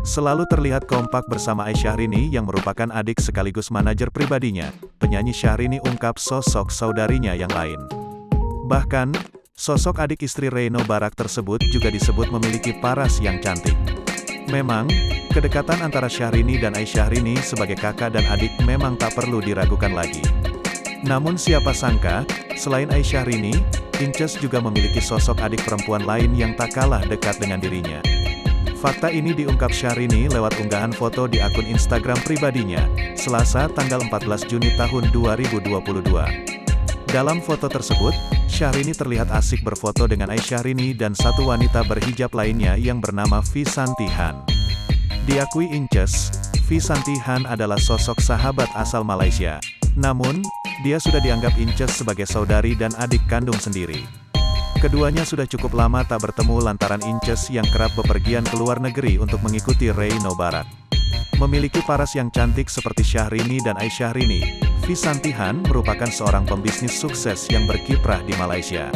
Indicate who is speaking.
Speaker 1: Selalu terlihat kompak bersama Syahrini yang merupakan adik sekaligus manajer pribadinya, penyanyi Syahrini ungkap sosok saudarinya yang lain. Bahkan, sosok adik istri Reno Barak tersebut juga disebut memiliki paras yang cantik. Memang, kedekatan antara Syahrini dan Syahrini sebagai kakak dan adik memang tak perlu diragukan lagi. Namun siapa sangka, selain Syahrini, Inces juga memiliki sosok adik perempuan lain yang tak kalah dekat dengan dirinya. Fakta ini diungkap Syahrini lewat unggahan foto di akun Instagram pribadinya, Selasa tanggal 14 Juni tahun 2022. Dalam foto tersebut, Syahrini terlihat asik berfoto dengan Syahrini dan satu wanita berhijab lainnya yang bernama Visanti Han. Diakui Inces, Visanti Han adalah sosok sahabat asal Malaysia. Namun, dia sudah dianggap Inces sebagai saudari dan adik kandung sendiri. Keduanya sudah cukup lama tak bertemu lantaran Inces yang kerap bepergian ke luar negeri untuk mengikuti Reno Barak. Memiliki paras yang cantik seperti Syahrini dan Syahrini, Visanti Han merupakan seorang pembisnis sukses yang berkiprah di Malaysia.